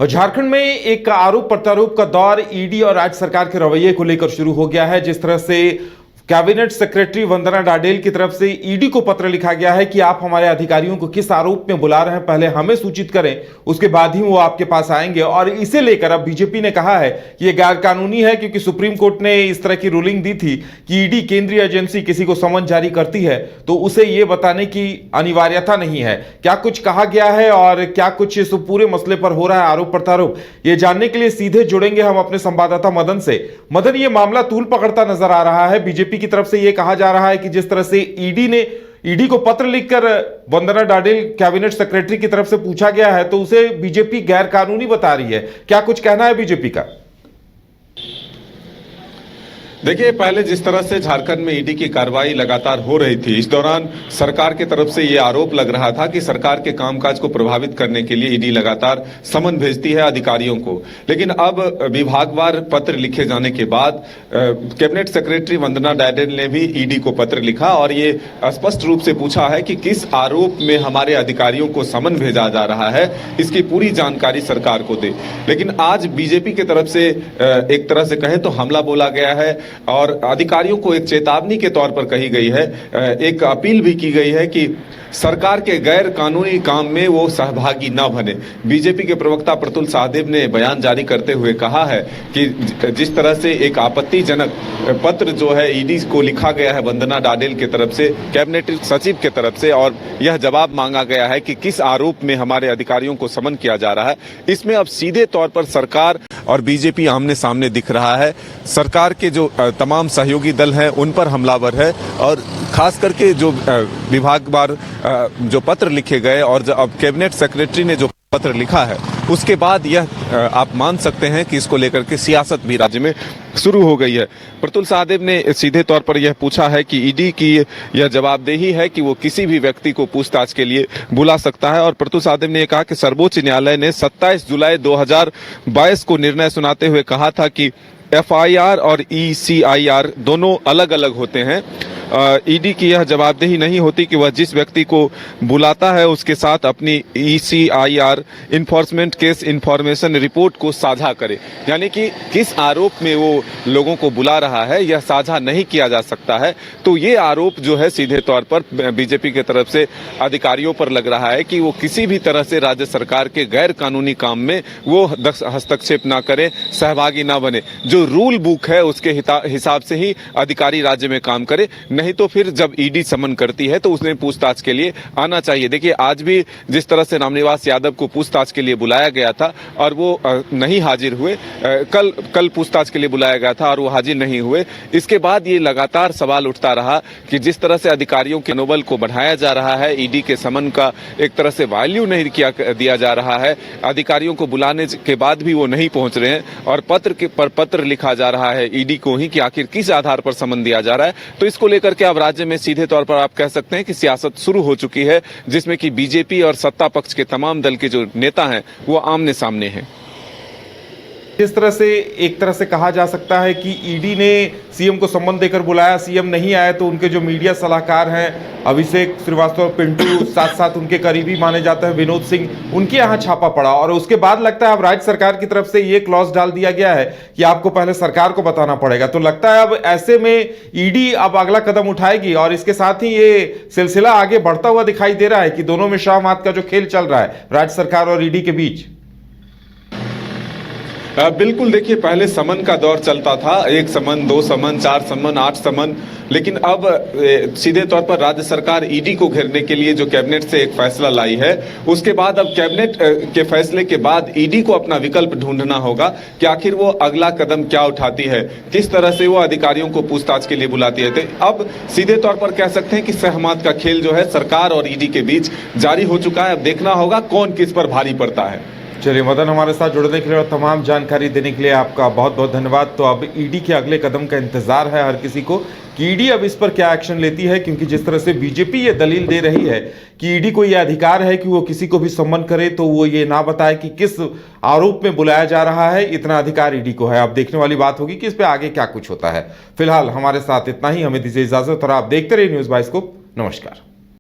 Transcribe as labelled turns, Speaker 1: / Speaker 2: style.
Speaker 1: और झारखंड में एक आरोप प्रत्यारोप का दौर ईडी और राज्य सरकार के रवैये को लेकर शुरू हो गया है। जिस तरह से कैबिनेट सेक्रेटरी वंदना डाडेल की तरफ से ईडी को पत्र लिखा गया है कि आप हमारे अधिकारियों को किस आरोप में बुला रहे हैं, पहले हमें सूचित करें, उसके बाद ही वो आपके पास आएंगे। और इसे लेकर अब बीजेपी ने कहा है कि यह गैर कानूनी है, क्योंकि सुप्रीम कोर्ट ने इस तरह की रूलिंग दी थी कि ईडी केंद्रीय एजेंसी किसी को समन जारी करती है तो उसे यह बताने की अनिवार्यता नहीं है। क्या कुछ कहा गया है और क्या कुछ इस पूरे मसले पर हो रहा है आरोप प्रत्यारोप, ये जानने के लिए सीधे जुड़ेंगे हम अपने संवाददाता मदन से। मदन, ये मामला तूल पकड़ता नजर आ रहा है। बीजेपी की तरफ से यह कहा जा रहा है कि जिस तरह से ईडी को पत्र लिखकर वंदना डाडेल कैबिनेट सेक्रेटरी की तरफ से पूछा गया है तो उसे बीजेपी गैर कानूनी बता रही है। क्या कुछ कहना है बीजेपी का?
Speaker 2: देखिए, पहले जिस तरह से झारखंड में ईडी की कार्रवाई लगातार हो रही थी, इस दौरान सरकार की तरफ से यह आरोप लग रहा था कि सरकार के कामकाज को प्रभावित करने के लिए ईडी लगातार समन भेजती है अधिकारियों को। लेकिन अब विभागवार पत्र लिखे जाने के बाद कैबिनेट सेक्रेटरी वंदना डाडेल ने भी ईडी को पत्र लिखा और ये स्पष्ट रूप से पूछा है कि किस आरोप में हमारे अधिकारियों को समन भेजा जा रहा है, इसकी पूरी जानकारी सरकार को दे। लेकिन आज बीजेपी की तरफ से एक तरह से कहें तो हमला बोला गया है और अधिकारियों को एक चेतावनी के तौर पर कही गई है, एक अपील भी की गई है कि सरकार के गैर कानूनी काम में वो सहभागी न बने। बीजेपी के प्रवक्ता प्रतुल सहदेव ने बयान जारी करते हुए कहा है कि जिस तरह से एक आपत्तिजनक पत्र जो है ईडी को लिखा गया है वंदना डाडेल की तरफ से कैबिनेट सचिव की तरफ से, और यह जवाब मांगा गया है कि किस आरोप में हमारे अधिकारियों को समन किया जा रहा है, इसमें अब सीधे तौर पर सरकार और बीजेपी आमने सामने दिख रहा है। सरकार के जो तमाम सहयोगी दल हैं उन पर हमलावर है और खास करके जो विभागवार जो पत्र लिखे गए और जो अब कैबिनेट सेक्रेटरी ने जो पत्र लिखा है उसके बाद यह आप मान सकते हैं कि इसको लेकर के सियासत भी राज्य में शुरू हो गई है। प्रतुल सहदेव ने सीधे तौर पर यह पूछा है कि ईडी की यह जवाबदेही है कि वो किसी भी व्यक्ति को पूछताछ के लिए बुला सकता है। और प्रतुल सहदेव ने कहा कि सर्वोच्च न्यायालय ने 27 जुलाई 2022 को निर्णय सुनाते हुए कहा था कि FIR और ECIR दोनों अलग अलग होते हैं। ईडी की यह जवाबदेही नहीं होती कि वह जिस व्यक्ति को बुलाता है उसके साथ अपनी ECIR enforcement case information report को साझा करे, यानी कि किस आरोप में वो लोगों को बुला रहा है यह साझा नहीं किया जा सकता है। तो ये आरोप जो है सीधे तौर पर बीजेपी की तरफ से अधिकारियों पर लग रहा है कि वो किसी भी तरह से राज्य सरकार के गैर कानूनी काम में वो हस्तक्षेप ना करें, सहभागी ना बने। जो रूल बुक है उसके हिसाब से ही अधिकारी राज्य में काम करे, नहीं तो फिर जब ईडी समन करती है तो उसने पूछताछ के लिए आना चाहिए। देखिए, आज भी जिस तरह से रामनिवास यादव को पूछताछ के लिए बुलाया गया था और वो नहीं हाजिर हुए, कल पूछताछ के लिए बुलाया गया था और वो हाजिर नहीं हुए। इसके बाद ये लगातार सवाल उठता रहा कि जिस तरह से अधिकारियों के मनोबल को बढ़ाया जा रहा है, ईडी के समन का एक तरह से वैल्यू नहीं दिया जा रहा है, अधिकारियों को बुलाने के बाद भी वो नहीं पहुंच रहे हैं और पत्र लिखा जा रहा है ईडी को ही कि आखिर किस आधार पर समन दिया जा रहा है। तो इसको लेकर के अब राज्य में सीधे तौर पर आप कह सकते हैं कि सियासत शुरू हो चुकी है, जिसमें कि बीजेपी और सत्ता पक्ष के तमाम दल के जो नेता हैं वो आमने सामने हैं।
Speaker 1: इस तरह से एक तरह से कहा जा सकता है कि ईडी ने सीएम को सम्मन देकर बुलाया, सीएम नहीं आए तो उनके जो मीडिया सलाहकार हैं अभिषेक श्रीवास्तव, पिंटू, साथ साथ उनके करीबी माने जाते हैं विनोद सिंह, उनके यहाँ छापा पड़ा और उसके बाद लगता है अब राज्य सरकार की तरफ से ये क्लॉज डाल दिया गया है कि आपको पहले सरकार को बताना पड़ेगा। तो लगता है अब ऐसे में ईडी अब अगला कदम उठाएगी और इसके साथ ही ये सिलसिला आगे बढ़ता हुआ दिखाई दे रहा है कि दोनों में शाह मात का जो खेल चल रहा है राज्य सरकार और ईडी के बीच।
Speaker 2: बिल्कुल, देखिए, पहले समन का दौर चलता था, 1 समन, 2 समन, 4 समन, 8 समन, लेकिन अब सीधे तौर पर राज्य सरकार ईडी को घेरने के लिए जो कैबिनेट से एक फैसला लाई है, उसके बाद अब कैबिनेट के फैसले के बाद ईडी को अपना विकल्प ढूंढना होगा कि आखिर वो अगला कदम क्या उठाती है, किस तरह से वो अधिकारियों को पूछताछ के लिए बुलाती है। तो अब सीधे तौर पर कह सकते हैं कि सहमत का खेल जो है सरकार और ईडी के बीच जारी हो चुका है। अब देखना होगा कौन किस पर भारी पड़ता है।
Speaker 1: चलिए मदन, हमारे साथ जुड़ने के लिए और तमाम जानकारी देने के लिए आपका बहुत बहुत धन्यवाद। तो अब ईडी के अगले कदम का इंतजार है हर किसी को कि ईडी अब इस पर क्या एक्शन लेती है, क्योंकि जिस तरह से बीजेपी ये दलील दे रही है कि ईडी को यह अधिकार है कि वो किसी को भी सम्मन करे तो वो ये ना बताए कि किस आरोप में बुलाया जा रहा है, इतना अधिकार ईडी को है। अब देखने वाली बात होगी कि इस पर आगे क्या कुछ होता है। फिलहाल हमारे साथ इतना ही, हमें दीजिए इजाजत और आप देखते रहिए न्यूज़ बाइस्कोप। नमस्कार।